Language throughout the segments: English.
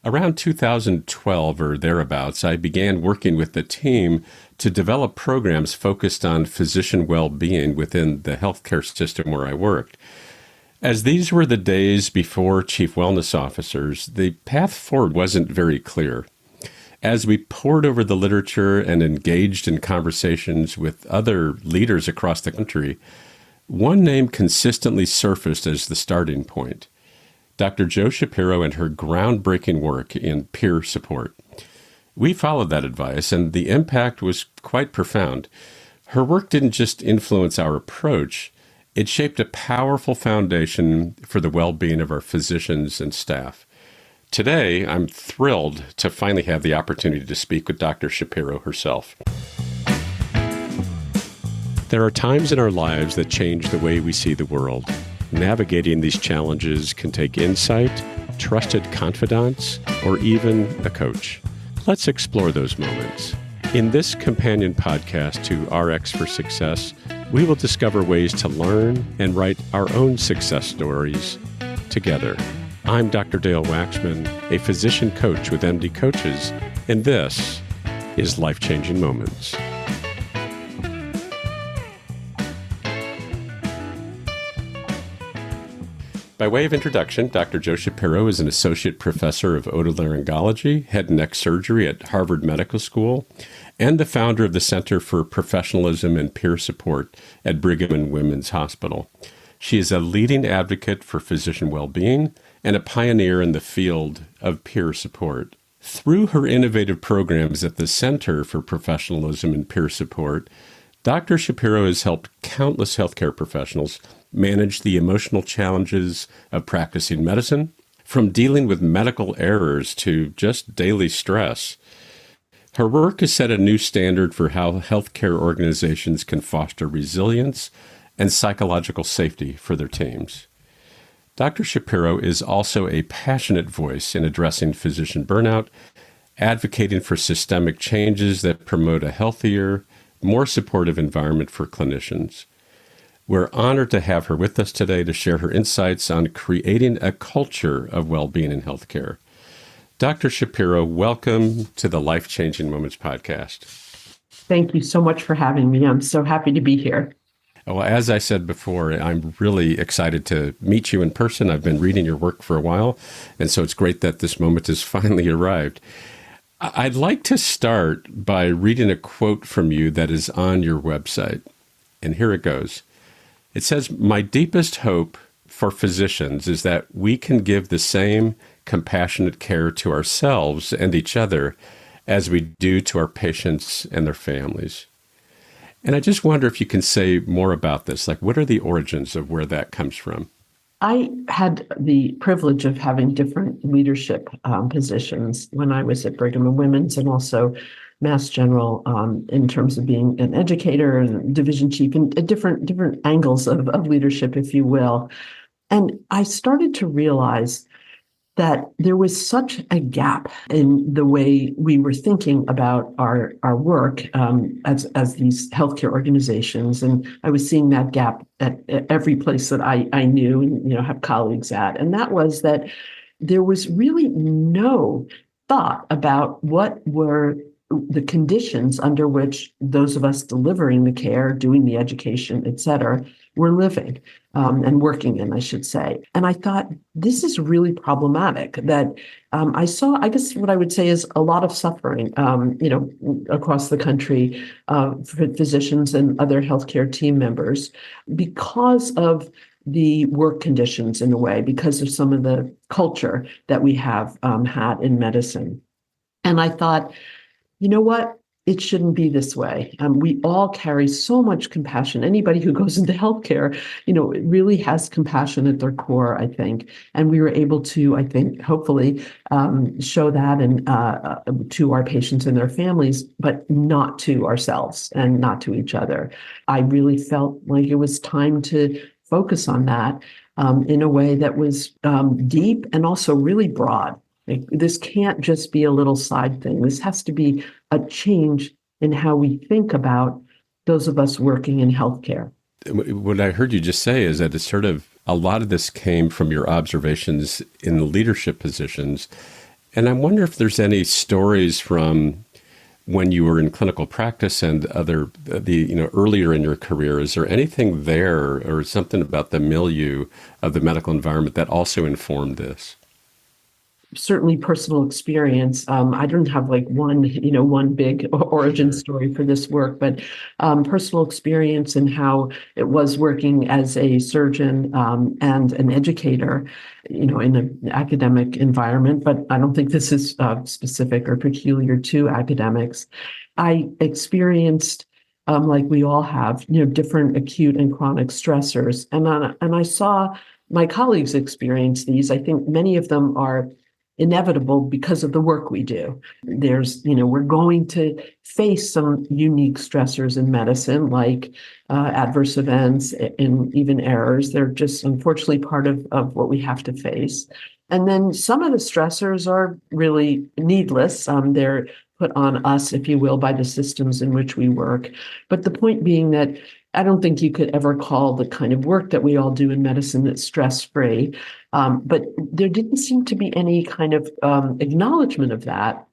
Around 2012 or thereabouts, I began working with the team to develop programs focused on physician well-being within the healthcare system where I worked. As these were the days before chief wellness officers, the path forward wasn't very clear. As we pored over the literature and engaged in conversations with other leaders across the country, one name consistently surfaced as the starting point: Dr. Jo Shapiro and her groundbreaking work in peer support. We followed that advice, and the impact was quite profound. Her work didn't just influence our approach, it shaped a powerful foundation for the well-being of our physicians and staff. Today, I'm thrilled to finally have the opportunity to speak with Dr. Shapiro herself. There are times in our lives that change the way we see the world. Navigating these challenges can take insight, trusted confidants, or even a coach. Let's explore those moments. In this companion podcast to RX for Success, we will discover ways to learn and write our own success stories together. I'm Dr. Dale Waxman, a physician coach with MD Coaches, and this is Life-Changing Moments. By way of introduction, Dr. Jo Shapiro is an associate professor of otolaryngology, head and neck surgery at Harvard Medical School, and the founder of the Center for Professionalism and Peer Support at Brigham and Women's Hospital. She is a leading advocate for physician well-being and a pioneer in the field of peer support. Through her innovative programs at the Center for Professionalism and Peer Support, Dr. Shapiro has helped countless healthcare professionals manage the emotional challenges of practicing medicine, from dealing with medical errors to just daily stress. Her work has set a new standard for how healthcare organizations can foster resilience and psychological safety for their teams. Dr. Shapiro is also a passionate voice in addressing physician burnout, advocating for systemic changes that promote a healthier, more supportive environment for clinicians. We're honored to have her with us today to share her insights on creating a culture of well-being in healthcare. Dr. Shapiro, welcome to the Life-Changing Moments podcast. Thank you so much for having me. I'm so happy to be here. Well, as I said before, I'm really excited to meet you in person. I've been reading your work for a while, and so it's great that this moment has finally arrived. I'd like to start by reading a quote from you that is on your website, and here it goes. It says, "My deepest hope for physicians is that we can give the same compassionate care to ourselves and each other as we do to our patients and their families." And I just wonder if you can say more about this. Like, what are the origins of where that comes from? I had the privilege of having different leadership positions when I was at Brigham and Women's, and also Mass General, in terms of being an educator and division chief, and different angles of leadership, if you will. And I started to realize that there was such a gap in the way we were thinking about our work as these healthcare organizations. And I was seeing that gap at every place that I knew and have colleagues at. And that was that there was really no thought about what were the conditions under which those of us delivering the care, doing the education, et cetera, were living and working in, I should say. And I thought, this is really problematic, that I saw, I guess what I would say is a lot of suffering, across the country for physicians and other healthcare team members because of the work conditions, in a way, because of some of the culture that we have had in medicine. And I thought, you know what? It shouldn't be this way. We all carry so much compassion. Anybody who goes into healthcare, really has compassion at their core, I think. And we were able to, I think, hopefully show that and to our patients and their families, but not to ourselves and not to each other. I really felt like it was time to focus on that in a way that was deep and also really broad. This can't just be a little side thing. This has to be a change in how we think about those of us working in healthcare. What I heard you just say is that it's a lot of this came from your observations in the leadership positions. And I wonder if there's any stories from when you were in clinical practice and earlier in your career. Is there anything there or something about the milieu of the medical environment that also informed this? Certainly personal experience. I don't have like one big origin story for this work, but personal experience and how it was working as a surgeon and an educator, in an academic environment. But I don't think this is specific or peculiar to academics. I experienced, like we all have, different acute and chronic stressors, and I saw my colleagues experience these. I think many of them are inevitable because of the work we do. We're going to face some unique stressors in medicine, like adverse events and even errors. They're just unfortunately part of what we have to face. And then some of the stressors are really needless. They're put on us, if you will, by the systems in which we work. But the point being that I don't think you could ever call the kind of work that we all do in medicine that's stress-free. But there didn't seem to be any kind of acknowledgement of that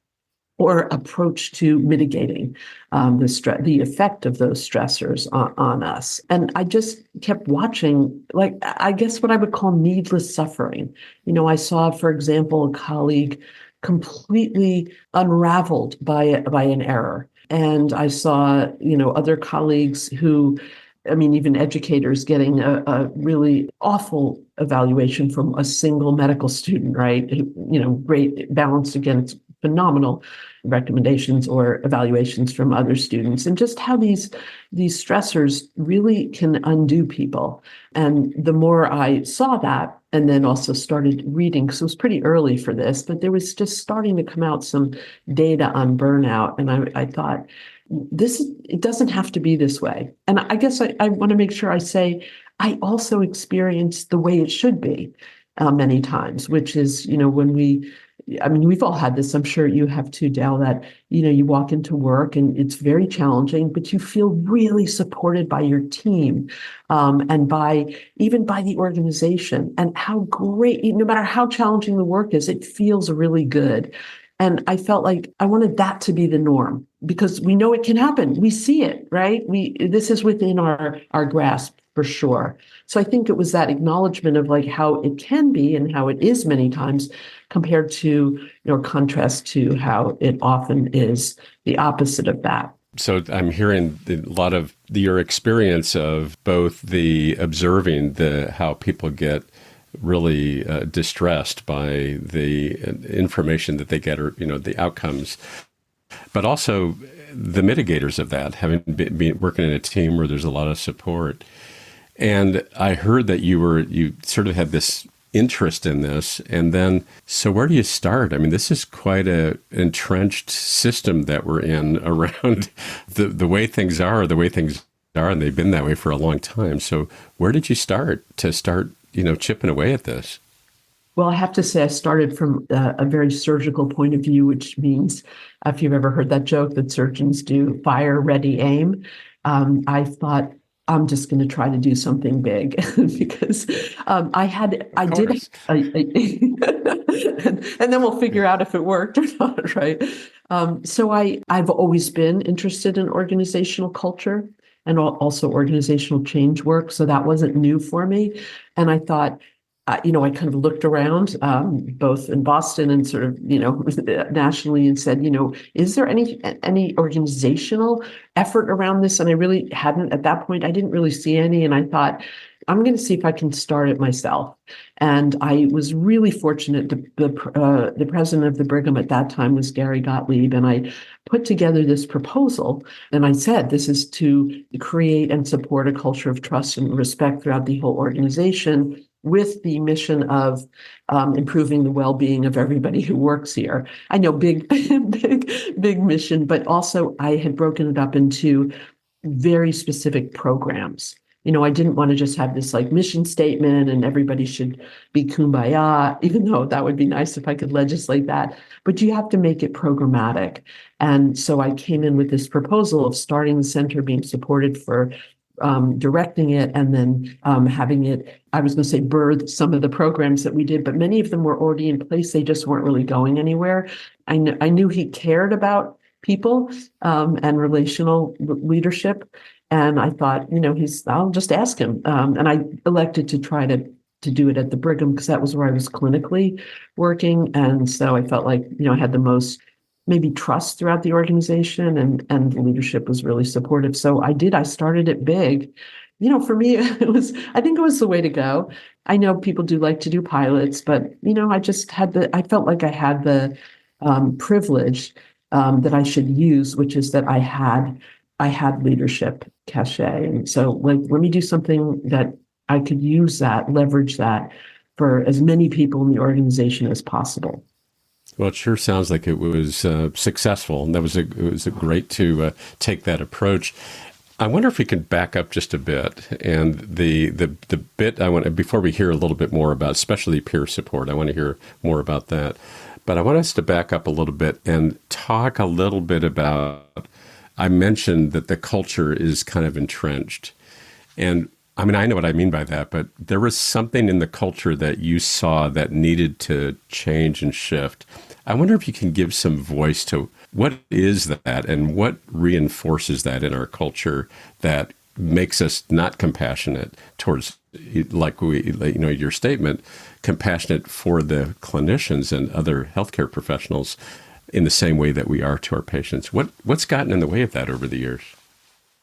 or approach to mitigating the effect of those stressors on us. And I just kept watching, like, I guess what I would call needless suffering. I saw, for example, a colleague completely unraveled by an error. And I saw, other colleagues who, even educators getting a really awful evaluation from a single medical student, right? Great balanced against phenomenal recommendations or evaluations from other students, and just how these stressors really can undo people. And the more I saw that, and then also started reading, because it was pretty early for this, but there was just starting to come out some data on burnout. And I thought, it doesn't have to be this way. And I guess I want to make sure I say, I also experienced the way it should be many times, which is, when we've all had this, I'm sure you have too, Dal, that, you walk into work and it's very challenging, but you feel really supported by your team and even by the organization, and how great, no matter how challenging the work is, it feels really good. And I felt like I wanted that to be the norm, because we know it can happen. We see it, right? This is within our grasp for sure. So I think it was that acknowledgement of like how it can be and how it is many times, compared to, contrast to how it often is the opposite of that. So I'm hearing a lot of your experience of both the observing how people get really distressed by the information that they get, or the outcomes, but also the mitigators of that, having been working in a team where there's a lot of support. And I heard that you sort of had this interest in this, and then, so where do you start? This is quite an entrenched system that we're in around the way things are, and they've been that way for a long time. So where did you start chipping away at this? Well, I have to say I started from a very surgical point of view, which means, if you've ever heard that joke that surgeons do, fire, ready, aim. I thought, I'm just going to try to do something big because and then we'll figure out if it worked or not, right? So I've always been interested in organizational culture and also organizational change work. So that wasn't new for me. And I thought, I kind of looked around, both in Boston and sort of, nationally, and said, is there any organizational effort around this? And I really hadn't at that point. I didn't really see any. And I thought, I'm going to see if I can start it myself. And I was really fortunate. The president of the Brigham at that time was Gary Gottlieb, and I put together this proposal. And I said, this is to create and support a culture of trust and respect throughout the whole organization, with the mission of improving the well-being of everybody who works here. I know, big mission, but also I had broken it up into very specific programs. I didn't want to just have this like mission statement and everybody should be kumbaya, even though that would be nice if I could legislate that. But you have to make it programmatic. And so I came in with this proposal of starting the center, being supported for directing it and then having it, I was going to say birth some of the programs that we did, but many of them were already in place. They just weren't really going anywhere. I knew he cared about people and relational leadership. And I thought, I'll just ask him. And I elected to try to do it at the Brigham because that was where I was clinically working. And so I felt like, I had the most maybe trust throughout the organization and the leadership was really supportive. So I started it big. For me, I think it was the way to go. I know people do like to do pilots, but, I felt like I had the privilege that I should use, which is that I had leadership cachet. And so let me do something that I could use that, leverage that for as many people in the organization as possible. Well, it sure sounds like it was successful, and it was great to take that approach. I wonder if we can back up just a bit, and the bit I want before we hear a little bit more about, especially peer support. I want to hear more about that, but I want us to back up a little bit and talk a little bit about. I mentioned that the culture is kind of entrenched, and I mean, I know what I mean by that, but there was something in the culture that you saw that needed to change and shift. I wonder if you can give some voice to what is that and what reinforces that in our culture that makes us not compassionate towards, your statement, compassionate for the clinicians and other healthcare professionals in the same way that we are to our patients. What's gotten in the way of that over the years?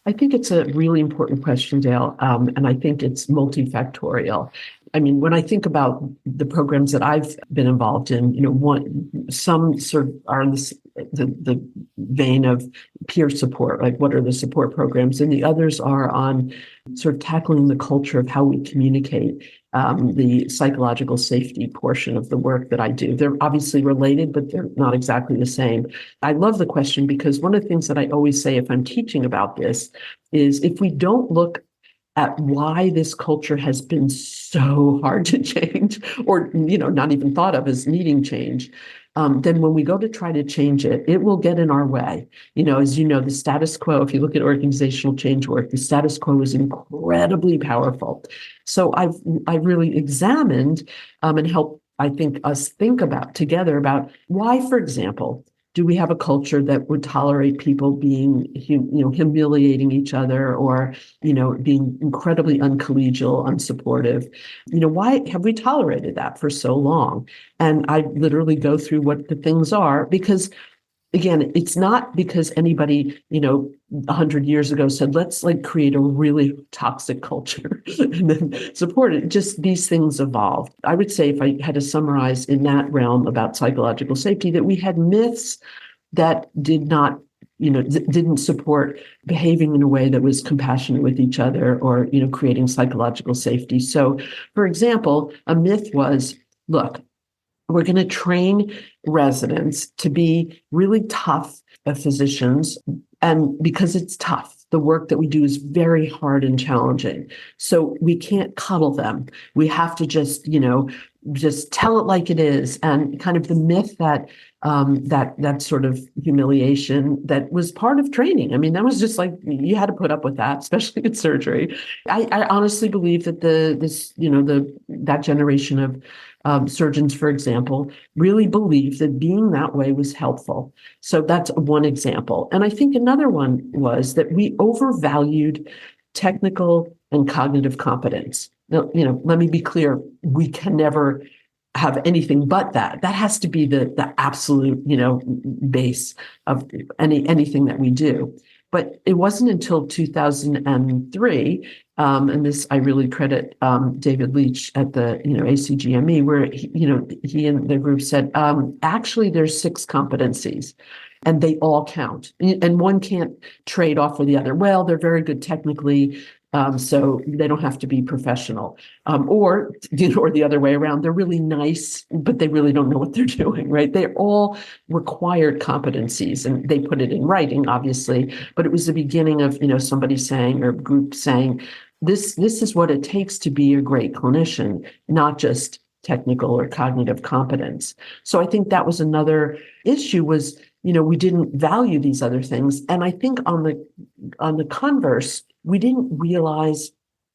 I think it's a really important question, Dale, and I think it's multifactorial. I mean, when I think about the programs that I've been involved in, some sort of are in the vein of peer support, like what are the support programs, and the others are on sort of tackling the culture of how we communicate, the psychological safety portion of the work that I do. They're obviously related, but they're not exactly the same. I love the question because one of the things that I always say if I'm teaching about this is if we don't look at why this culture has been so hard to change or, not even thought of as needing change, then when we go to try to change it, it will get in our way. As the status quo, if you look at organizational change work, the status quo is incredibly powerful. So I've really examined and helped, I think, us think together about why, for example, do we have a culture that would tolerate people being, humiliating each other or, being incredibly uncollegial, unsupportive? Why have we tolerated that for so long? And I literally go through what the things are because, again, it's not because anybody, 100 years ago said, let's create a really toxic culture and then support it. Just these things evolved. I would say if I had to summarize in that realm about psychological safety, that we had myths that didn't support behaving in a way that was compassionate with each other or, creating psychological safety. So, for example, a myth was, look, we're going to train residents to be really tough physicians. And because it's tough, the work that we do is very hard and challenging. So we can't cuddle them. We have to just tell it like it is. And kind of the myth that that sort of humiliation that was part of training. I mean, that was just you had to put up with that, especially in surgery. I honestly believe that that generation of surgeons, for example, really believed that being that way was helpful. So that's one example. And I think another one was that we overvalued technical and cognitive competence. Now, let me be clear, we can never have anything but that. That has to be the absolute, base of anything that we do. But it wasn't until 2003, and this I really credit David Leach at the ACGME, where he and the group said, actually there's 6 competencies. And they all count, and one can't trade off for the other. Well, they're very good technically, so they don't have to be professional, or the other way around. They're really nice, but they really don't know what they're doing, right? They're all required competencies, and they put it in writing, obviously. But it was the beginning of somebody saying or a group saying, this is what it takes to be a great clinician, not just technical or cognitive competence. So I think that was another issue was we didn't value these other things. And I think on the converse, we didn't realize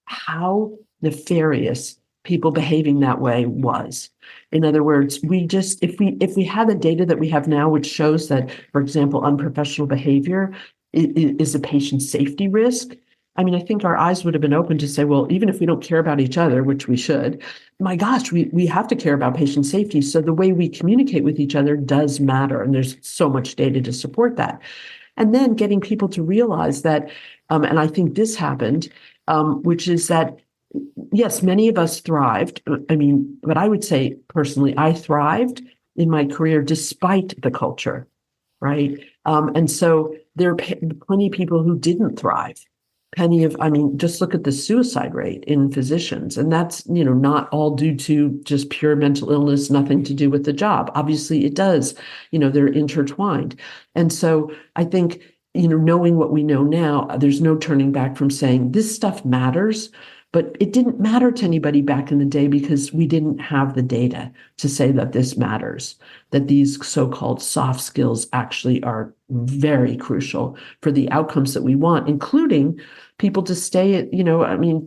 how nefarious people behaving that way was. In other words, if we had the data that we have now, which shows that, for example, unprofessional behavior is a patient safety risk, I mean, I think our eyes would have been open to say, well, even if we don't care about each other, which we should, my gosh, we have to care about patient safety. So the way we communicate with each other does matter. And there's so much data to support that. And then getting people to realize that, and I think this happened, which is that, yes, many of us thrived. I mean, but I would say personally, I thrived in my career despite the culture, right? And so there are plenty of people who didn't thrive. Just look at the suicide rate in physicians, and that's, not all due to just pure mental illness, nothing to do with the job. Obviously it does, they're intertwined. And so I think, knowing what we know now, there's no turning back from saying this stuff matters, but it didn't matter to anybody back in the day because we didn't have the data to say that this matters, that these so-called soft skills actually are very crucial for the outcomes that we want, including people to stay at,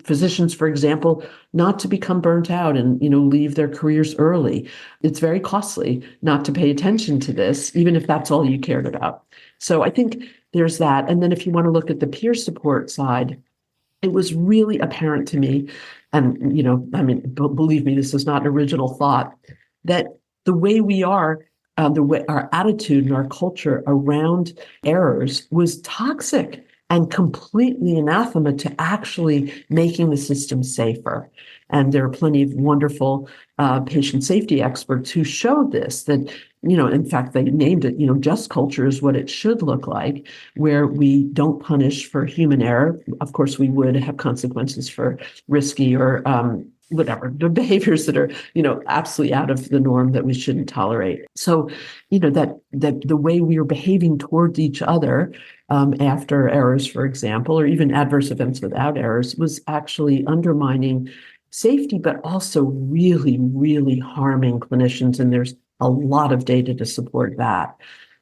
physicians, for example, not to become burnt out and, leave their careers early. It's very costly not to pay attention to this, even if that's all you cared about. So I think there's that. And then if you want to look at the peer support side, it was really apparent to me, and, believe me, this is not an original thought, that the way we are, the way our attitude and our culture around errors was toxic and completely anathema to actually making the system safer. And there are plenty of wonderful patient safety experts who showed this, that, in fact, they named it, just culture is what it should look like, where we don't punish for human error. Of course, we would have consequences for risky or whatever, the behaviors that are, absolutely out of the norm that we shouldn't tolerate. So, that the way we are behaving towards each other after errors, for example, or even adverse events without errors, was actually undermining safety, but also really, really harming clinicians. And there's a lot of data to support that.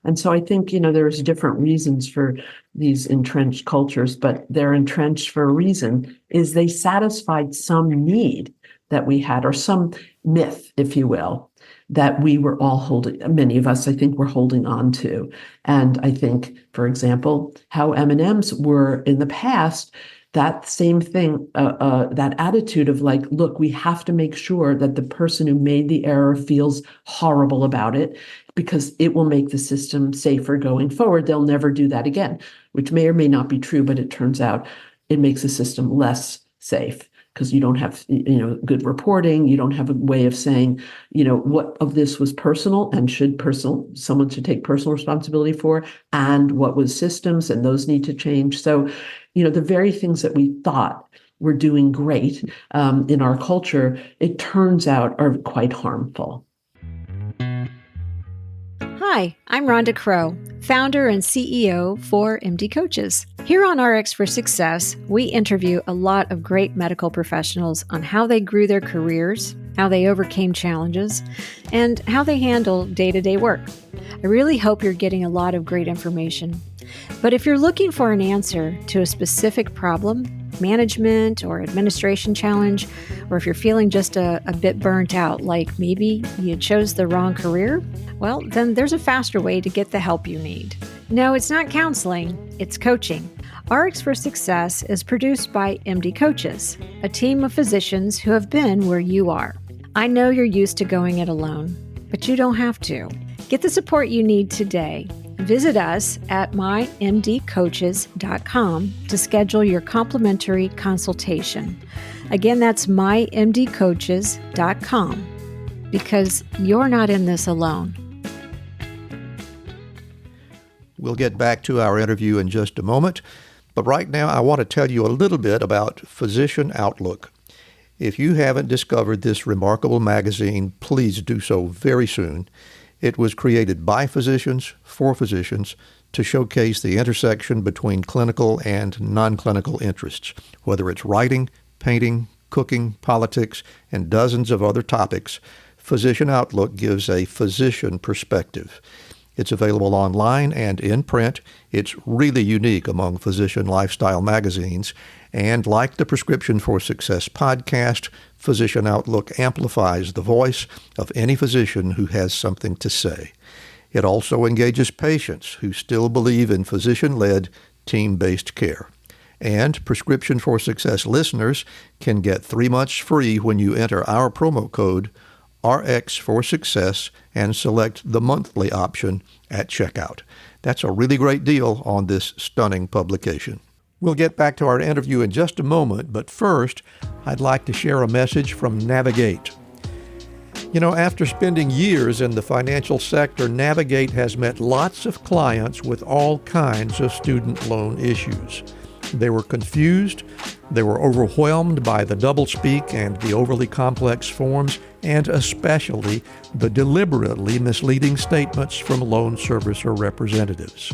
And so I think, there's different reasons for these entrenched cultures, but they're entrenched for a reason, is they satisfied some need that we had, or some myth, if you will, that we were all holding, many of us, I think, were holding on to. And I think, for example, how M&Ms were in the past, that same thing, that attitude of like, look, we have to make sure that the person who made the error feels horrible about it because it will make the system safer going forward. They'll never do that again, which may or may not be true, but it turns out it makes the system less safe because you don't have, good reporting. You don't have a way of saying, what of this was personal and someone should take personal responsibility for, and what was systems, and those need to change. So, the very things that we thought were doing great in our culture, it turns out are quite harmful. Hi, I'm Rhonda Crow, founder and CEO for MD Coaches. Here on RX for Success, we interview a lot of great medical professionals on how they grew their careers, how they overcame challenges, and how they handle day-to-day work. I really hope you're getting a lot of great information. But if you're looking for an answer to a specific problem, management or administration challenge, or if you're feeling just a bit burnt out, like maybe you chose the wrong career, well, then there's a faster way to get the help you need. No, it's not counseling, it's coaching. RX for Success is produced by MD Coaches, a team of physicians who have been where you are. I know you're used to going it alone, but you don't have to. Get the support you need today. Visit us at mymdcoaches.com to schedule your complimentary consultation. Again, that's mymdcoaches.com, because you're not in this alone. We'll get back to our interview in just a moment, but right now I want to tell you a little bit about Physician Outlook. If you haven't discovered this remarkable magazine, please do so very soon. It was created by physicians, for physicians, to showcase the intersection between clinical and non-clinical interests, whether it's writing, painting, cooking, politics, and dozens of other topics. Physician Outlook gives a physician perspective. It's available online and in print. It's really unique among physician lifestyle magazines. And like the Prescription for Success podcast, Physician Outlook amplifies the voice of any physician who has something to say. It also engages patients who still believe in physician-led, team-based care. And Prescription for Success listeners can get 3 months free when you enter our promo code RX for Success and select the monthly option at checkout. That's a really great deal on this stunning publication. We'll get back to our interview in just a moment, but first, I'd like to share a message from Navigate. You know, after spending years in the financial sector, Navigate has met lots of clients with all kinds of student loan issues. They were confused, they were overwhelmed by the doublespeak and the overly complex forms, and especially the deliberately misleading statements from loan servicer representatives.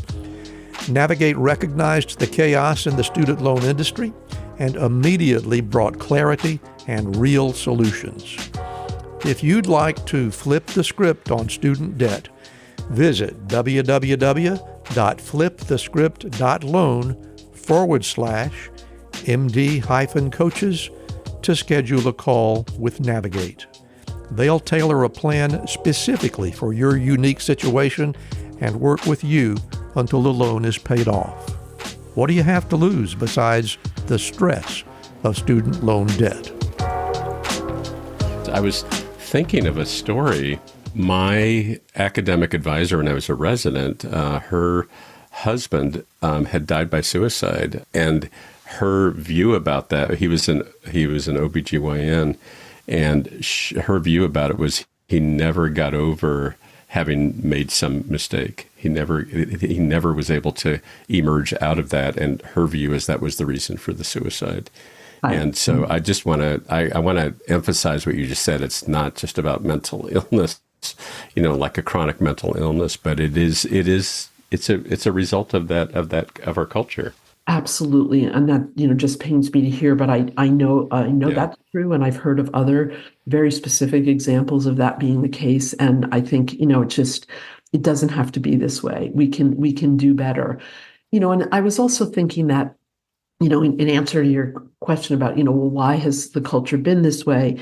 Navigate recognized the chaos in the student loan industry and immediately brought clarity and real solutions. If you'd like to flip the script on student debt, visit www.flipthescript.loan/MD-coaches to schedule a call with Navigate. They'll tailor a plan specifically for your unique situation and work with you until the loan is paid off. What do you have to lose besides the stress of student loan debt? I was thinking of a story. My academic advisor when I was a resident, her husband had died by suicide, and her view about that, he was an OBGYN, and her view about it was he never got over having made some mistake. He never was able to emerge out of that, and her view is that was the reason for the suicide. And so I just want to emphasize what you just said. It's not just about mental illness, like a chronic mental illness, but it's a result of our culture. Absolutely. And that, just pains me to hear, but I know that's true. And I've heard of other very specific examples of that being the case. And I think, it doesn't have to be this way. We can do better. And I was also thinking that, in answer to your question about, why has the culture been this way?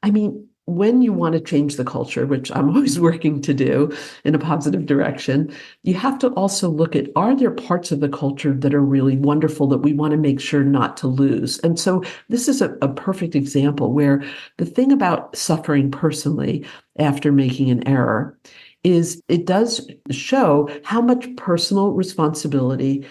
I mean, when you want to change the culture, which I'm always working to do in a positive direction, you have to also look at, are there parts of the culture that are really wonderful that we want to make sure not to lose? And so this is a perfect example where the thing about suffering personally after making an error is it does show how much personal responsibility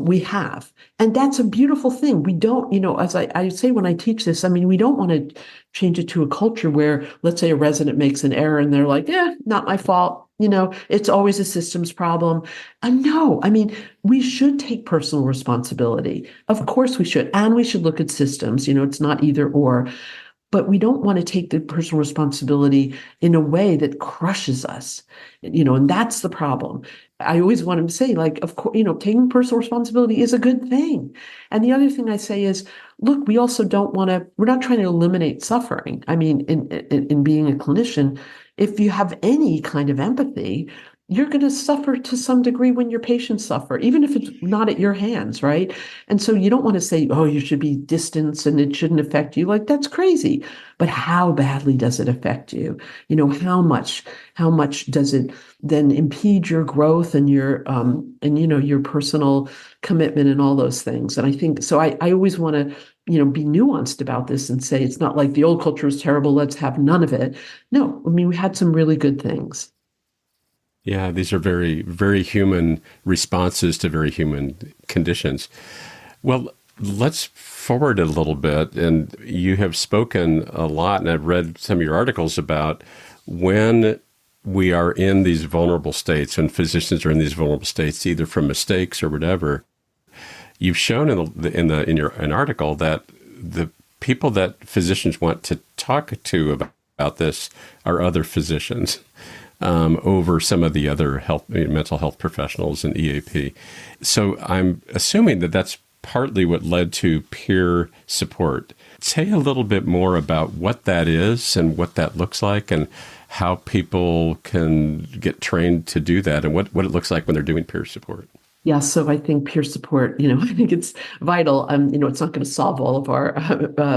we have. And that's a beautiful thing. We don't, as I say when I teach this, we don't want to change it to a culture where, let's say a resident makes an error and they're like, not my fault. It's always a systems problem. No, we should take personal responsibility. Of course we should. And we should look at systems. It's not either or. But we don't want to take the personal responsibility in a way that crushes us, and that's the problem. I always want to say, of course, taking personal responsibility is a good thing. And the other thing I say is, look, we also we're not trying to eliminate suffering. In being a clinician, if you have any kind of empathy, you're going to suffer to some degree when your patients suffer, even if it's not at your hands, right? And so you don't want to say, oh, you should be distant and it shouldn't affect you. That's crazy. But how badly does it affect you? How much does it then impede your growth and your your personal commitment and all those things? And I think so. I always want to be nuanced about this and say it's not like the old culture is terrible, let's have none of it. No, we had some really good things. Yeah, these are very, very human responses to very human conditions. Well, let's forward a little bit. And you have spoken a lot, and I've read some of your articles about when we are in these vulnerable states, when physicians are in these vulnerable states, either from mistakes or whatever. You've shown in an article that the people that physicians want to talk to about this are other physicians. Over some of the other mental health professionals and EAP. So I'm assuming that that's partly what led to peer support. Say a little bit more about what that is and what that looks like and how people can get trained to do that and what it looks like when they're doing peer support. Yeah, so I think peer support, I think it's vital. It's not going to solve all of our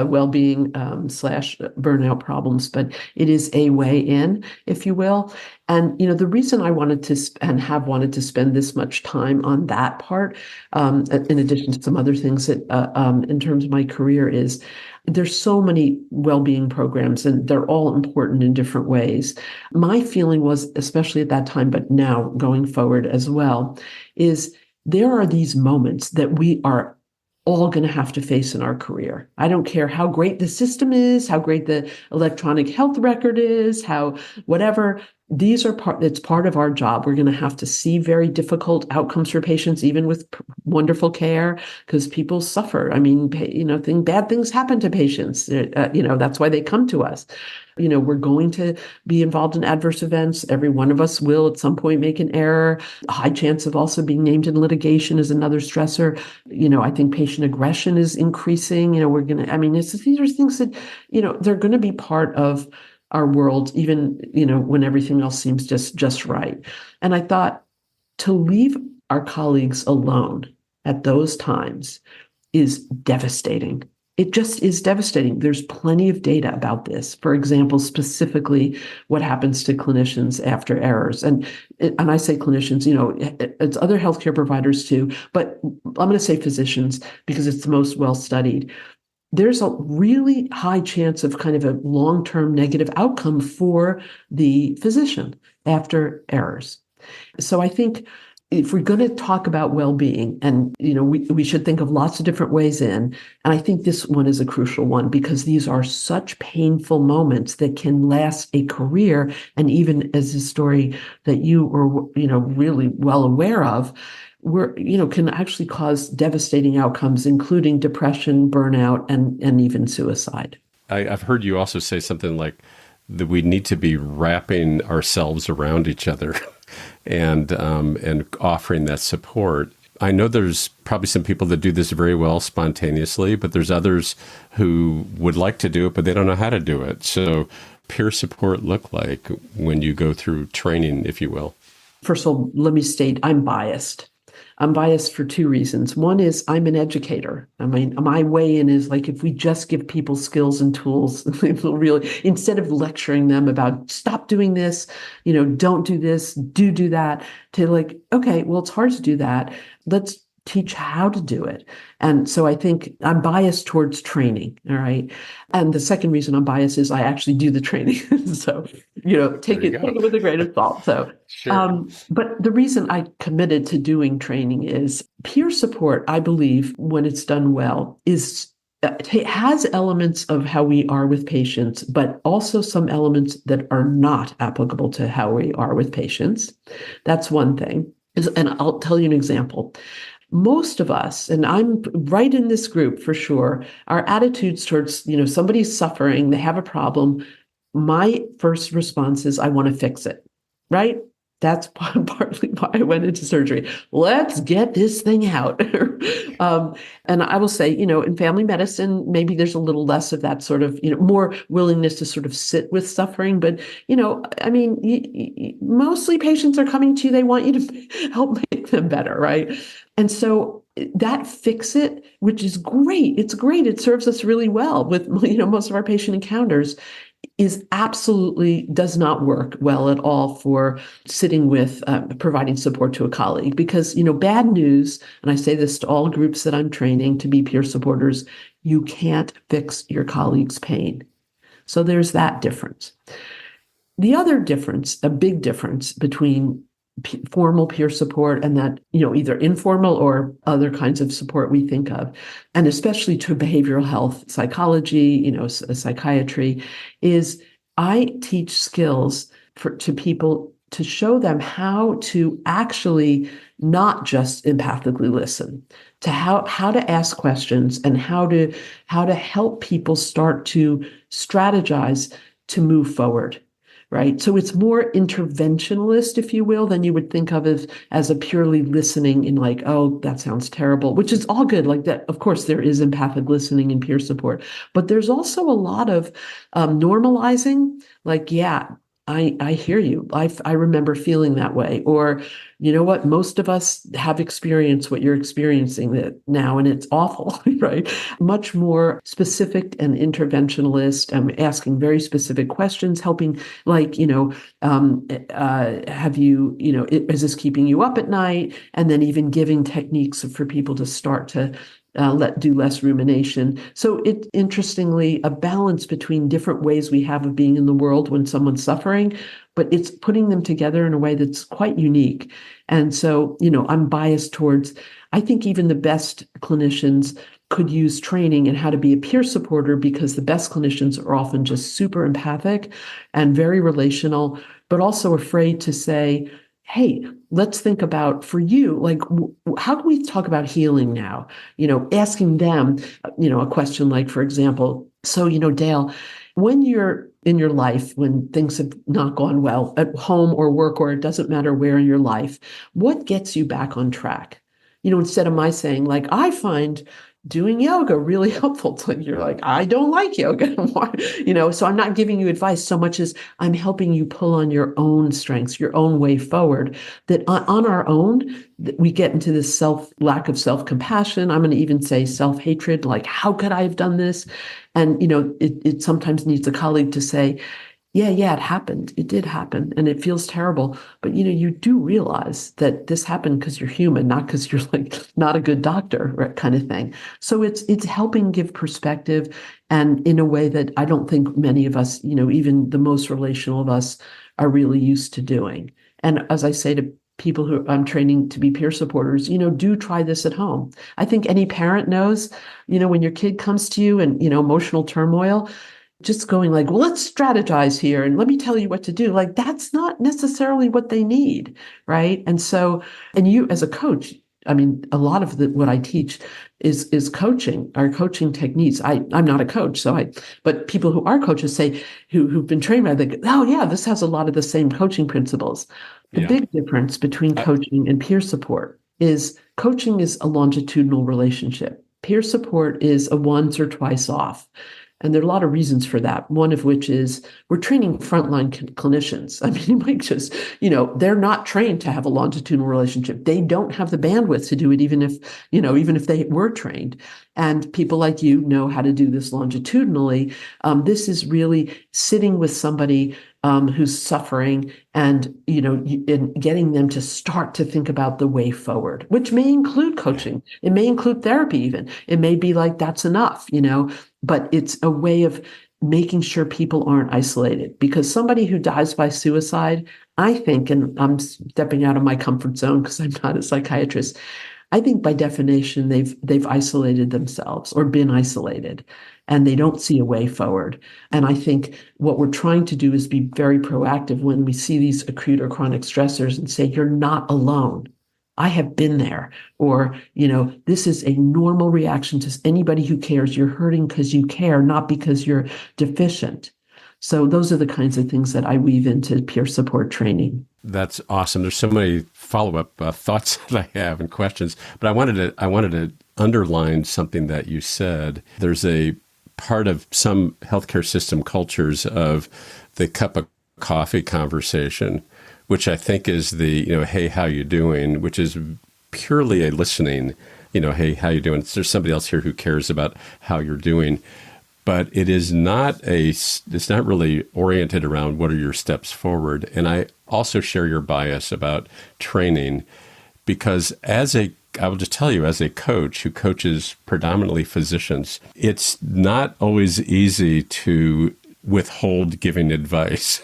well-being slash burnout problems, but it is a way in, if you will. And, the reason I wanted to and have wanted to spend this much time on that part, in addition to some other things that in terms of my career, is there's so many well-being programs and they're all important in different ways. My feeling was, especially at that time, but now going forward as well, is there are these moments that we are all going to have to face in our career. I don't care how great the system is, how great the electronic health record is, how whatever. It's part of our job. We're going to have to see very difficult outcomes for patients, even with wonderful care, because people suffer. I mean, bad things happen to patients. That's why they come to us. We're going to be involved in adverse events. Every one of us will at some point make an error. A high chance of also being named in litigation is another stressor. I think patient aggression is increasing. These are things that, they're going to be part of our world, even, when everything else seems just right. And I thought to leave our colleagues alone at those times is devastating. It just is devastating. There's plenty of data about this. For example, specifically what happens to clinicians after errors. And I say clinicians, it's other healthcare providers too, but I'm going to say physicians because it's the most well-studied. There's a really high chance of kind of a long-term negative outcome for the physician after errors. So I think if we're going to talk about well-being, and we should think of lots of different ways in, and I think this one is a crucial one because these are such painful moments that can last a career, and even as a story that you are really well aware of, can actually cause devastating outcomes, including depression, burnout, and even suicide. I've heard you also say something like that we need to be wrapping ourselves around each other and offering that support. I know there's probably some people that do this very well spontaneously, but there's others who would like to do it, but they don't know how to do it. So peer support look like when you go through training, if you will? First of all, let me state I'm biased. I'm biased for two reasons. One is I'm an educator. I mean, my way in is like if we just give people skills and tools, really, instead of lecturing them about stop doing this, don't do this, do that, to like, okay, well, it's hard to do that. Let's teach how to do it. And so I think I'm biased towards training. All right. And the second reason I'm biased is I actually do the training. So, take it with a grain of salt. So, sure. But the reason I committed to doing training is peer support, I believe, when it's done well, it has elements of how we are with patients, but also some elements that are not applicable to how we are with patients. That's one thing. And I'll tell you an example. Most of us, and I'm right in this group for sure, our attitudes towards, somebody's suffering, they have a problem. My first response is, I want to fix it, right? That's partly why I went into surgery. Let's get this thing out. And I will say, in family medicine, maybe there's a little less of that sort of, more willingness to sort of sit with suffering. But, mostly patients are coming to you. They want you to help make them better, right? And so that fix it, which is great. It's great. It serves us really well with, most of our patient encounters, is absolutely does not work well at all for sitting with providing support to a colleague because, bad news, and I say this to all groups that I'm training to be peer supporters, you can't fix your colleague's pain. So there's that difference. The other difference, a big difference between formal peer support and that, either informal or other kinds of support we think of, and especially to behavioral health, psychology, psychiatry, is I teach skills to people to show them how to actually not just empathically listen, to how to ask questions and how to help people start to strategize to move forward. Right. So it's more interventionalist, if you will, than you would think of as a purely listening in like, oh, that sounds terrible, which is all good. Like that. Of course, there is empathic listening and peer support, but there's also a lot of normalizing like, yeah, I hear you. I remember feeling that way. Or, you know what? Most of us have experienced what you're experiencing now, and it's awful, right? Much more specific and interventionalist. Asking very specific questions, helping, like, have you, is this keeping you up at night? And then even giving techniques for people to start to do less rumination. So it, interestingly, a balance between different ways we have of being in the world when someone's suffering, but it's putting them together in a way that's quite unique. And so, I'm biased towards, I think even the best clinicians could use training in how to be a peer supporter, because the best clinicians are often just super empathic and very relational, but also afraid to say, hey, let's think about, for you, like, how can we talk about healing now? Asking them, a question like, for example, so, Dale, when you're in your life, when things have not gone well at home or work, or it doesn't matter where in your life, what gets you back on track? Instead of my saying, like, I find doing yoga really helpful. You're like, I don't like yoga. So I'm not giving you advice so much as I'm helping you pull on your own strengths, your own way forward, that on our own, we get into this lack of self-compassion. I'm going to even say self-hatred, like, how could I have done this? And, it sometimes needs a colleague to say, yeah, it happened. It did happen. And it feels terrible. But, you do realize that this happened because you're human, not because you're, like, not a good doctor, right, kind of thing. So it's helping give perspective, and in a way that I don't think many of us, even the most relational of us, are really used to doing. And as I say to people who I'm training to be peer supporters, do try this at home. I think any parent knows, when your kid comes to you and, emotional turmoil, just going like, well, let's strategize here and let me tell you what to do. Like, that's not necessarily what they need, right? And so, and you as a coach, I mean, a lot of what I teach is coaching, our coaching techniques. I'm not a coach, but people who are coaches say, who've been trained by, they go, oh yeah, this has a lot of the same coaching principles. The big difference between coaching and peer support is coaching is a longitudinal relationship. Peer support is a once or twice off. And there are a lot of reasons for that. One of which is we're training frontline clinicians. I mean, you might just, they're not trained to have a longitudinal relationship. They don't have the bandwidth to do it, even if they were trained. And people like you know how to do this longitudinally. This is really sitting with somebody who's suffering, and and getting them to start to think about the way forward, which may include coaching. It may include therapy even. It may be like, that's enough, but it's a way of making sure people aren't isolated. Because somebody who dies by suicide, I think, and I'm stepping out of my comfort zone because I'm not a psychiatrist, I think by definition, they've isolated themselves or been isolated, and they don't see a way forward. And I think what we're trying to do is be very proactive when we see these acute or chronic stressors and say, you're not alone. I have been there. Or, this is a normal reaction to anybody who cares. You're hurting because you care, not because you're deficient. So those are the kinds of things that I weave into peer support training. That's awesome. There's so many follow-up thoughts that I have and questions, but I wanted to underline something that you said. There's a part of some healthcare system cultures of the cup of coffee conversation, which I think is the, hey, how you doing, which is purely a listening, hey, how you doing? There's somebody else here who cares about how you're doing. But it is it's not really oriented around what are your steps forward. And I also share your bias about training, because I will just tell you, as a coach who coaches predominantly physicians, it's not always easy to withhold giving advice.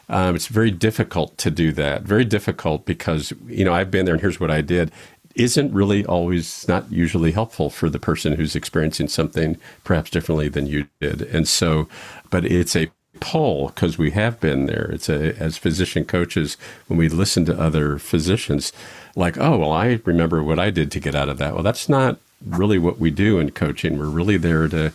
It's very difficult to do that. Very difficult because, I've been there and here's what I did. Isn't really always, not usually helpful for the person who's experiencing something perhaps differently than you did. And so, but it's a pull because we have been there. As physician coaches, when we listen to other physicians, like, oh, well, I remember what I did to get out of that. Well, that's not really what we do in coaching. We're really there to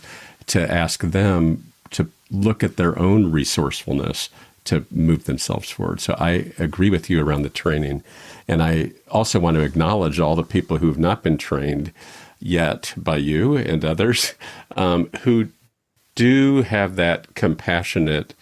ask them to look at their own resourcefulness to move themselves forward. So I agree with you around the training. And I also want to acknowledge all the people who have not been trained yet by you and others who do have that compassionate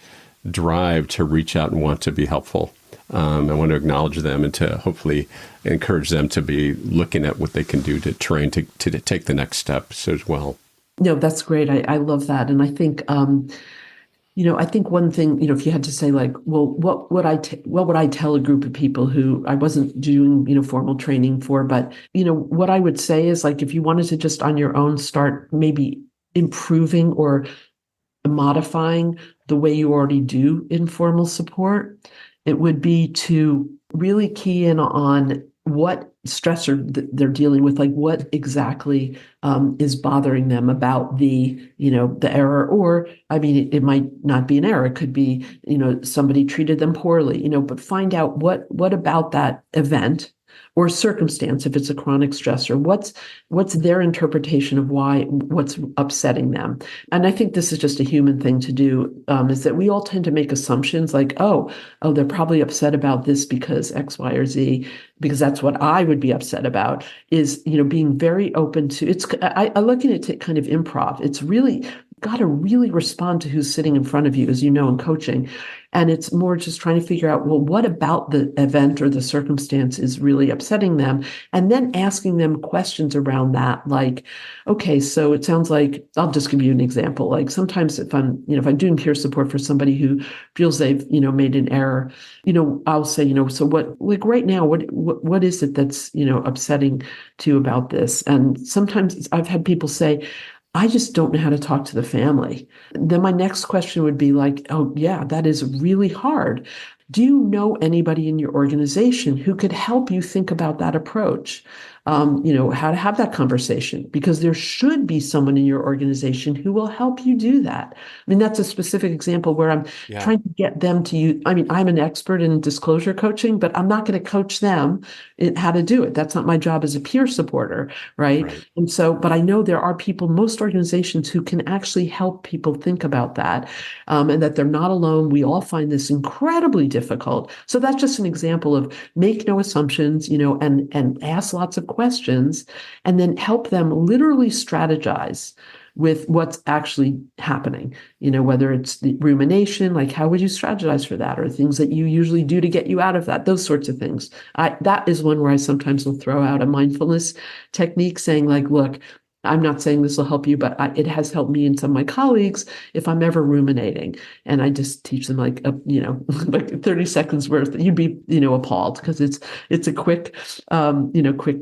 drive to reach out and want to be helpful. I want to acknowledge them and to hopefully encourage them to be looking at what they can do to train to take the next steps as well. No, that's great. I love that. And I think, I think one thing, if you had to say like, well, what would I tell a group of people who I wasn't doing, formal training for, but, what I would say is like, if you wanted to just on your own start maybe improving or modifying the way you already do informal support, it would be to really key in on what stressor they're dealing with, like what exactly is bothering them about the error, or it might not be an error. It could be, somebody treated them poorly, but find out what about that event or circumstance, if it's a chronic stressor, what's their interpretation of what's upsetting them. And I think this is just a human thing to do, is that we all tend to make assumptions like, oh, they're probably upset about this because X, Y, or Z, because that's what I would be upset about, is, being very open to, I look at it kind of improv. It's really got to really respond to who's sitting in front of you, as you know, in coaching. And it's more just trying to figure out, well, what about the event or the circumstance is really upsetting them? And then asking them questions around that, like, okay, so it sounds like, I'll just give you an example. Like sometimes if I'm doing peer support for somebody who feels they've, made an error, I'll say, so what, like right now, what is it that's, upsetting to you about this? And sometimes I've had people say, I just don't know how to talk to the family. Then my next question would be like, oh, yeah, that is really hard. Do you know anybody in your organization who could help you think about that approach? How to have that conversation, because there should be someone in your organization who will help you do that. That's a specific example where I'm trying to get them to use. I'm an expert in disclosure coaching, but I'm not going to coach them in how to do it. That's not my job as a peer supporter, right? And so, but I know there are people, most organizations, who can actually help people think about that, and that they're not alone. We all find this incredibly difficult. So that's just an example of make no assumptions, and ask lots of questions, and then help them literally strategize with what's actually happening, whether it's the rumination, like how would you strategize for that, or things that you usually do to get you out of that, those sorts of things. That is one where I sometimes will throw out a mindfulness technique saying like, look, I'm not saying this will help you, but it has helped me and some of my colleagues if I'm ever ruminating. And I just teach them like 30 seconds worth. You'd be, appalled, because it's a quick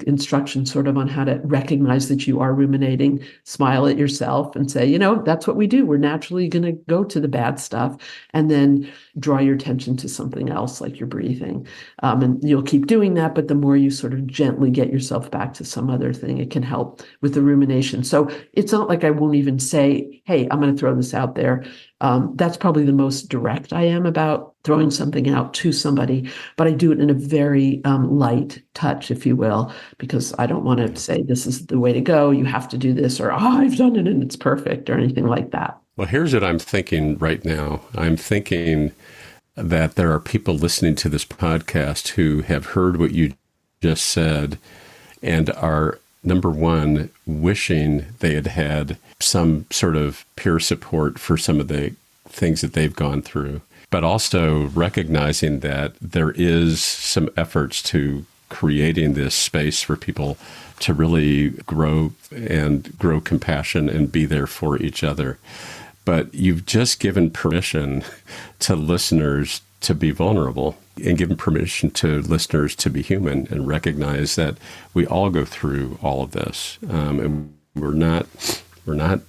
instruction sort of on how to recognize that you are ruminating, smile at yourself and say, that's what we do. We're naturally going to go to the bad stuff, and then draw your attention to something else like your breathing. And you'll keep doing that, but the more you sort of gently get yourself back to some other thing, it can help with the rumination. So it's not like I won't even say, hey, I'm going to throw this out there. That's probably the most direct I am about throwing something out to somebody, but I do it in a very light touch, if you will, because I don't want to say this is the way to go. You have to do this, or I've done it and it's perfect, or anything like that. Well, here's what I'm thinking right now. I'm thinking that there are people listening to this podcast who have heard what you just said and are, number one, wishing they had had some sort of peer support for some of the things that they've gone through, but also recognizing that there is some efforts to creating this space for people to really grow compassion and be there for each other. But you've just given permission to listeners to be vulnerable, and given permission to listeners to be human and recognize that we all go through all of this. And we're not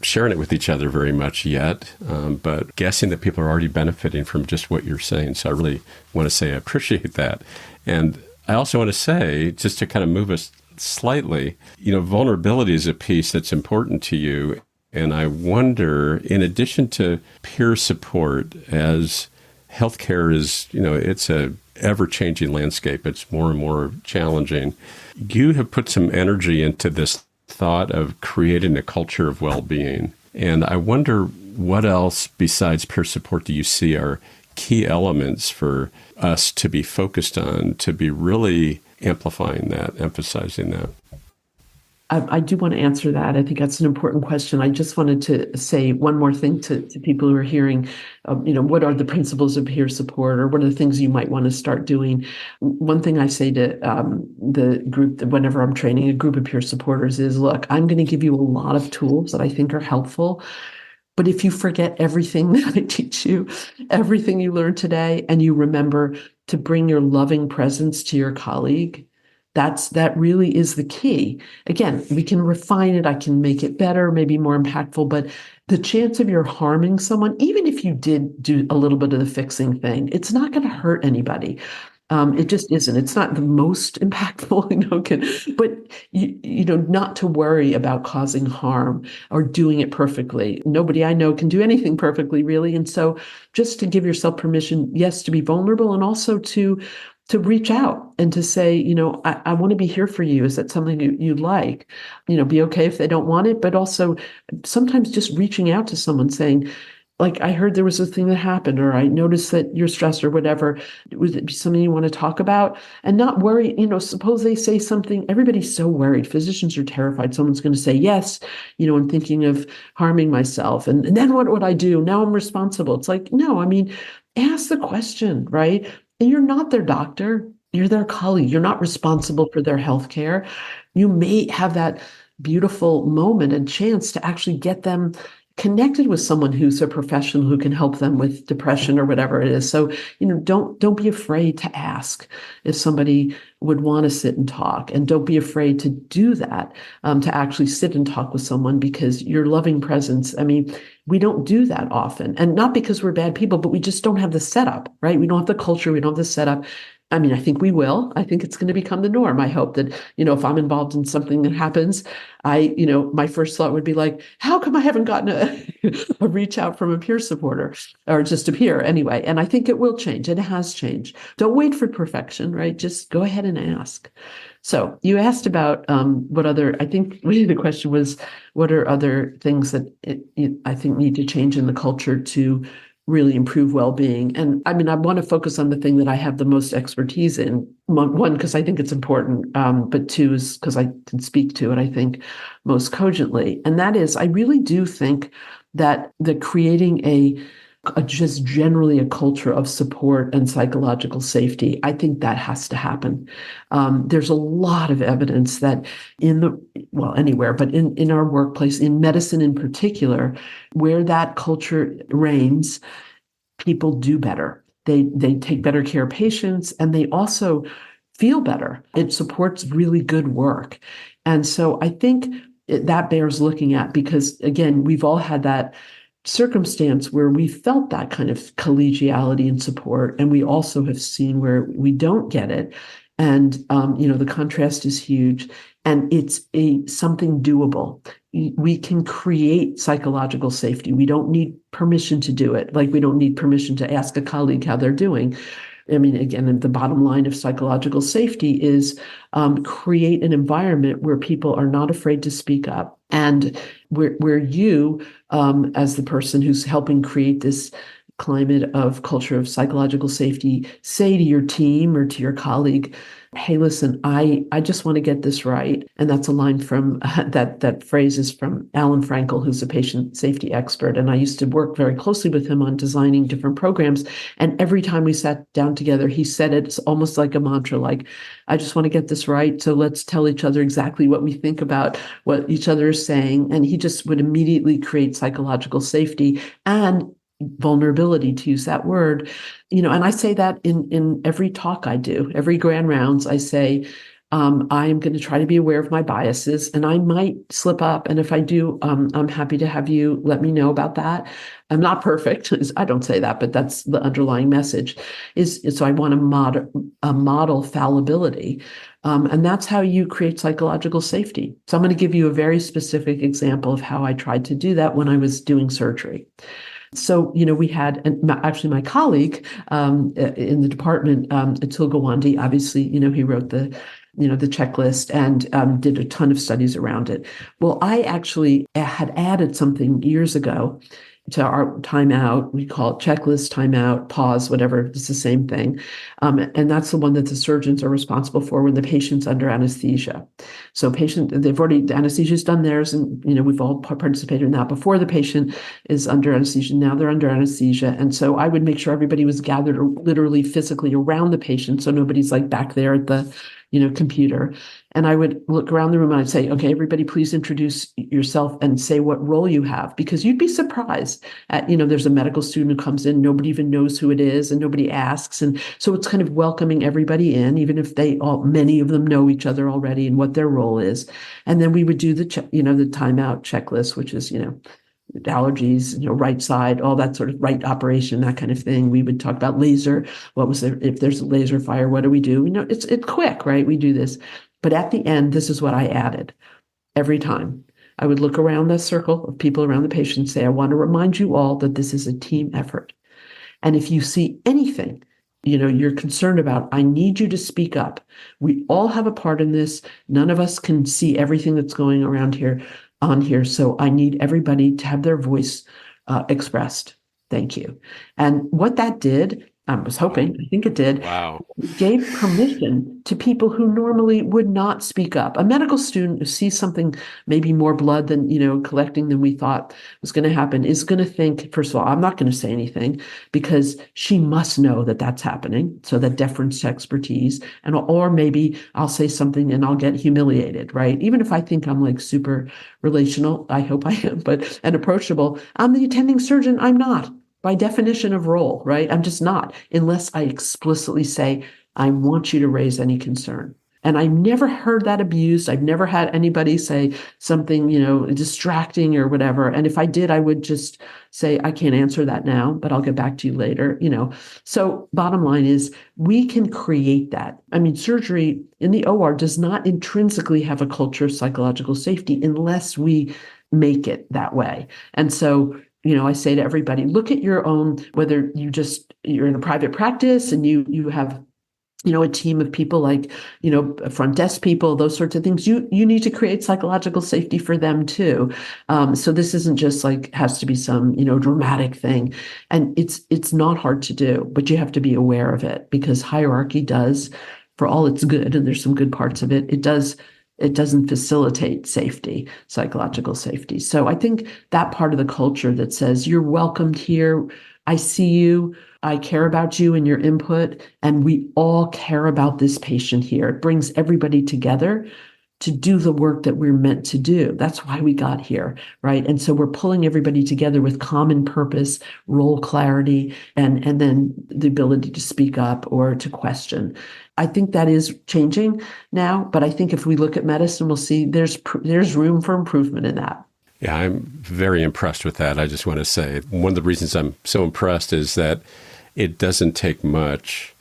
sharing it with each other very much yet, but guessing that people are already benefiting from just what you're saying. So I really want to say I appreciate that. And I also want to say, just to kind of move us slightly, vulnerability is a piece that's important to you. And I wonder, in addition to peer support, as healthcare is, it's a ever-changing landscape. It's more and more challenging. You have put some energy into this thought of creating a culture of well-being. And I wonder what else besides peer support do you see are key elements for us to be focused on, to be really amplifying that, emphasizing that? I do want to answer that. I think that's an important question. I just wanted to say one more thing to people who are hearing, what are the principles of peer support, or what are the things you might want to start doing? One thing I say to the group, whenever I'm training a group of peer supporters, is, look, I'm going to give you a lot of tools that I think are helpful. But if you forget everything that I teach you, everything you learned today, and you remember to bring your loving presence to your colleague, that really is the key. Again, we can refine it. I can make it better, maybe more impactful, but the chance of you're harming someone, even if you did do a little bit of the fixing thing, it's not going to hurt anybody. It just isn't. It's not the most impactful, but not to worry about causing harm or doing it perfectly. Nobody I know can do anything perfectly, really. And so just to give yourself permission, yes, to be vulnerable, and also to reach out and to say, I want to be here for you. Is that something you'd like? Be okay if they don't want it, but also sometimes just reaching out to someone saying, like, I heard there was a thing that happened, or I noticed that you're stressed, or whatever. Would it be something you want to talk about? And not worry, suppose they say something. Everybody's so worried. Physicians are terrified someone's going to say yes, I'm thinking of harming myself. And then what would I do? Now I'm responsible. It's like, no, ask the question, right? And you're not their doctor. You're their colleague. You're not responsible for their health care. You may have that beautiful moment and chance to actually get them connected with someone who's a professional who can help them with depression or whatever it is. So, don't be afraid to ask if somebody would want to sit and talk, and don't be afraid to do that, to actually sit and talk with someone, because your loving presence, we don't do that often, and not because we're bad people, but we just don't have the setup, right? We don't have the culture. We don't have the setup. I think we will. I think it's going to become the norm. I hope that, if I'm involved in something that happens, my first thought would be like, how come I haven't gotten a reach out from a peer supporter, or just a peer anyway? And I think it will change, and it has changed. Don't wait for perfection, right? Just go ahead and ask. So you asked about I think the question was, what are other things that I think need to change in the culture to really improve well-being? And I want to focus on the thing that I have the most expertise in. One, because I think it's important, but two is because I can speak to it, I think, most cogently. And that is, I really do think that creating a just generally a culture of support and psychological safety, I think that has to happen. There's a lot of evidence that anywhere, but in our workplace, in medicine in particular, where that culture reigns, people do better. They take better care of patients, and they also feel better. It supports really good work. And so I think that bears looking at, because, again, we've all had that circumstance where we felt that kind of collegiality and support, and we also have seen where we don't get it. And, the contrast is huge, and it's something doable. We can create psychological safety. We don't need permission to do it. Like, we don't need permission to ask a colleague how they're doing. Again, the bottom line of psychological safety is create an environment where people are not afraid to speak up, and where you, as the person who's helping create this climate of culture of psychological safety, say to your team or to your colleague, hey, listen, I just want to get this right. And that's a line from that phrase is from Alan Frankel, who's a patient safety expert. And I used to work very closely with him on designing different programs. And every time we sat down together, he said it's almost like a mantra, like, I just want to get this right. So let's tell each other exactly what we think about what each other is saying. And he just would immediately create psychological safety and vulnerability, to use that word, and I say that in every talk I do, every grand rounds, I say, I am going to try to be aware of my biases, and I might slip up. And if I do, I'm happy to have you let me know about that. I'm not perfect. I don't say that, but that's the underlying message so I want to model fallibility. And that's how you create psychological safety. So I'm going to give you a very specific example of how I tried to do that when I was doing surgery. So, we had, actually my colleague in the department, Atul Gawande, obviously, he wrote the checklist and did a ton of studies around it. Well, I actually had added something years ago to our timeout. We call it checklist, timeout, pause, whatever. It's the same thing. And that's the one that the surgeons are responsible for when the patient's under anesthesia. So the anesthesia's done theirs, and we've all participated in that before the patient is under anesthesia. Now they're under anesthesia. And so I would make sure everybody was gathered literally physically around the patient, so nobody's like back there at the computer. And I would look around the room and I'd say, okay, everybody, please introduce yourself and say what role you have, because you'd be surprised at, there's a medical student who comes in, nobody even knows who it is and nobody asks. And so it's kind of welcoming everybody in, even if many of them know each other already and what their role is. And then we would do the timeout checklist, which is, allergies, right side, all that sort of right operation, that kind of thing. We would talk about laser. What was there? If there's a laser fire, what do we do? It's quick, right? We do this. But at the end, this is what I added every time. I would look around the circle of people around the patient and say, I want to remind you all that this is a team effort. And if you see anything, you're concerned about, I need you to speak up. We all have a part in this. None of us can see everything that's going on here. So I need everybody to have their voice expressed. Thank you. And what that did, I think it did. Wow. Gave permission to people who normally would not speak up. A medical student who sees something, maybe more blood than, collecting than we thought was going to happen, is going to think, first of all, I'm not going to say anything because she must know that that's happening. So that deference to expertise, or maybe I'll say something and I'll get humiliated, right? Even if I think I'm like super relational, I hope I am, and approachable, I'm the attending surgeon. I'm not. By definition of role, right? I'm just not, unless I explicitly say, I want you to raise any concern. And I never heard that abused. I've never had anybody say something, distracting or whatever. And if I did, I would just say, I can't answer that now, but I'll get back to you later, So bottom line is, we can create that. I mean, surgery in the OR does not intrinsically have a culture of psychological safety unless we make it that way. And so I say to everybody, look at your own, whether you're in a private practice and you have, a team of people like, front desk people, those sorts of things. You need to create psychological safety for them too. So this isn't just like has to be some, dramatic thing. And it's not hard to do, but you have to be aware of it, because hierarchy does, for all it's good, and there's some good parts of it, it doesn't facilitate safety, psychological safety. So I think that part of the culture that says, you're welcomed here, I see you, I care about you and your input, and we all care about this patient here. It brings everybody together to do the work that we're meant to do. That's why we got here, right? And so we're pulling everybody together with common purpose, role clarity, and then the ability to speak up or to question. I think that is changing now, but I think if we look at medicine, we'll see there's room for improvement in that. Yeah, I'm very impressed with that. I just want to say one of the reasons I'm so impressed is that it doesn't take much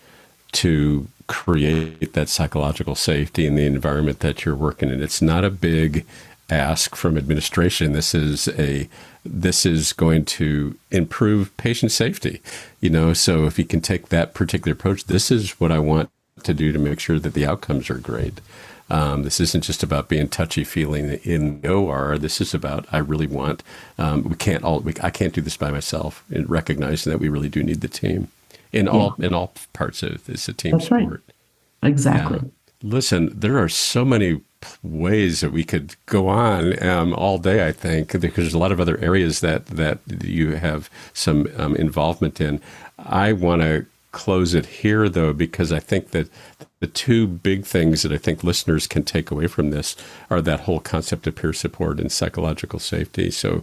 to create that psychological safety in the environment that you're working in. It's not a big ask from administration. This is going to improve patient safety. So if you can take that particular approach, this is what I want to do to make sure that the outcomes are great. This isn't just about being touchy-feely in OR. This is about, I really want, I can't do this by myself, and recognizing that we really do need the team in all parts of this. It's a team That's sport. Right. Exactly. Yeah. Listen, there are so many ways that we could go on all day, I think, because there's a lot of other areas that you have some involvement in. I want to close it here, though, because I think that the two big things that I think listeners can take away from this are that whole concept of peer support and psychological safety. So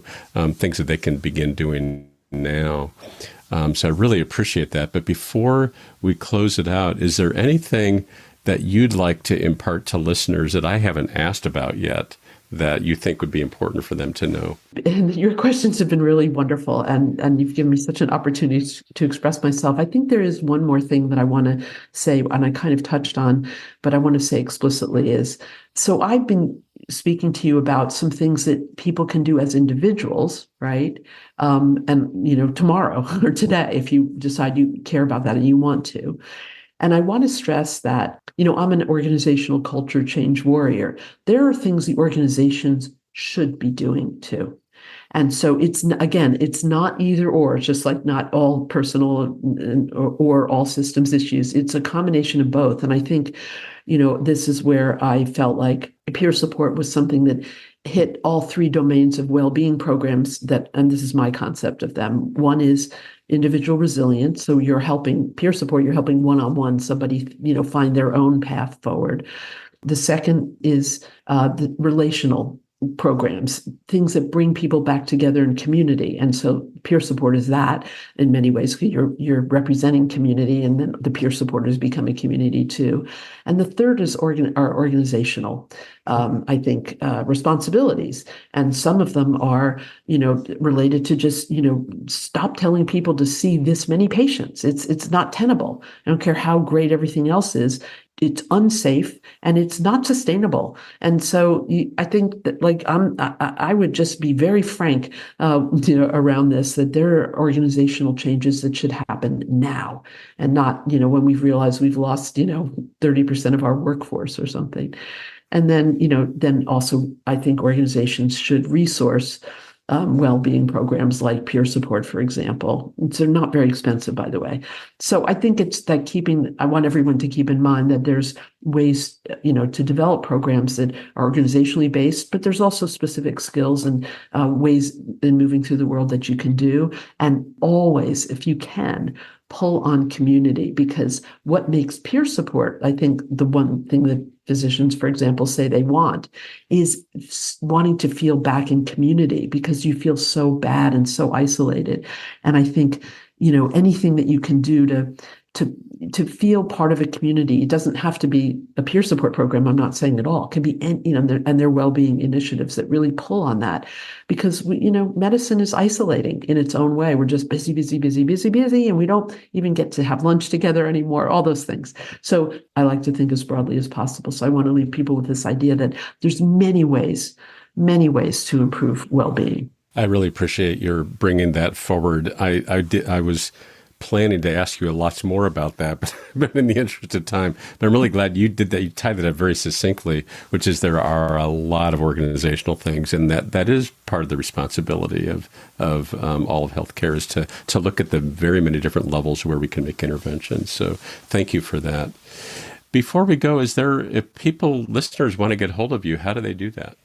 things that they can begin doing now. So I really appreciate that. But before we close it out, is there anything that you'd like to impart to listeners that I haven't asked about yet that you think would be important for them to know? And your questions have been really wonderful, and you've given me such an opportunity to express myself. I think there is one more thing that I want to say, and I kind of touched on, but I want to say explicitly is, so I've been speaking to you about some things that people can do as individuals, right? And, tomorrow or today, if you decide you care about that and you want to. And I want to stress that, I'm an organizational culture change warrior. There are things the organizations should be doing too. And so it's not either or. It's just like not all personal or all systems issues. It's a combination of both. And I think, this is where I felt like peer support was something that hit all three domains of well-being programs and this is my concept of them. One is individual resilience. So you're helping peer support, you're helping one-on-one somebody, find their own path forward. The second is the relational programs, things that bring people back together in community. And so peer support is that in many ways. You're representing community, and then the peer supporters become a community too. And the third is our organizational, I think, responsibilities. And some of them are, related to just, stop telling people to see this many patients. It's not tenable. I don't care how great everything else is. It's unsafe and it's not sustainable. And so I think that I would just be very frank, around this, that there are organizational changes that should happen now and not, when we've realized we've lost, 30% of our workforce or something. And then, then also I think organizations should resource well-being programs like peer support, for example. They're not very expensive, by the way. So I think it's that I want everyone to keep in mind that there's ways, to develop programs that are organizationally based, but there's also specific skills and ways in moving through the world that you can do. And always, if you can, pull on community, because what makes peer support, I think the one thing that physicians, for example, say they want is wanting to feel back in community, because you feel so bad and so isolated. And I think, anything that you can do to feel part of a community, it doesn't have to be a peer support program. I'm not saying at all. It can be, and their well-being initiatives that really pull on that, because medicine is isolating in its own way. We're just busy, and we don't even get to have lunch together anymore, all those things. So I like to think as broadly as possible. So I want to leave people with this idea that there's many ways to improve well-being. I really appreciate your bringing that forward. I was planning to ask you lots more about that, but in the interest of time, but I'm really glad you did that. You tied that up very succinctly, which is there are a lot of organizational things, and that is part of the responsibility of all of healthcare, is to look at the very many different levels where we can make interventions. So thank you for that. Before we go, if listeners want to get hold of you, how do they do that?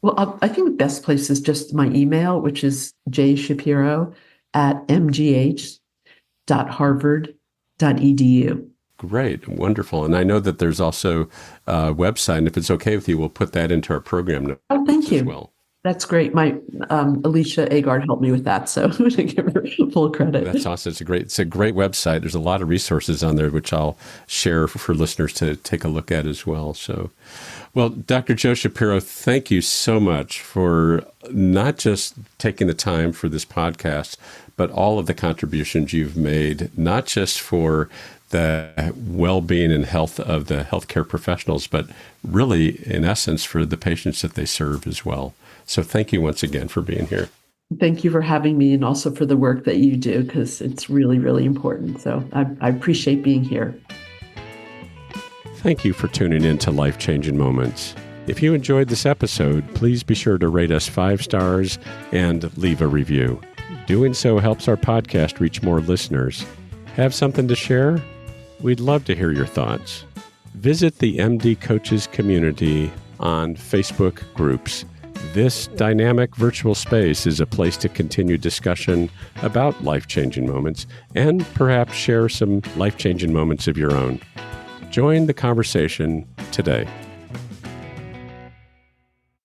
Well, I think the best place is just my email, which is jshapiro@mgh.harvard.edu. Great. Wonderful. And I know that there's also a website, and if it's okay with you, we'll put that into our program notes. Oh, thank you. As well. That's great. My Alicia Agard helped me with that, so I'm going to give her full credit. That's awesome. It's a great website. There's a lot of resources on there, which I'll share for listeners to take a look at as well. So, well, Dr. Joe Shapiro, thank you so much for not just taking the time for this podcast, but all of the contributions you've made, not just for the well-being and health of the healthcare professionals, but really, in essence, for the patients that they serve as well. So thank you once again for being here. Thank you for having me, and also for the work that you do, because it's really, really important. So I appreciate being here. Thank you for tuning in to Life Changing Moments. If you enjoyed this episode, please be sure to rate us 5 stars and leave a review. Doing so helps our podcast reach more listeners. Have something to share? We'd love to hear your thoughts. Visit the MD Coaches community on Facebook groups. This dynamic virtual space is a place to continue discussion about life-changing moments and perhaps share some life-changing moments of your own. Join the conversation today.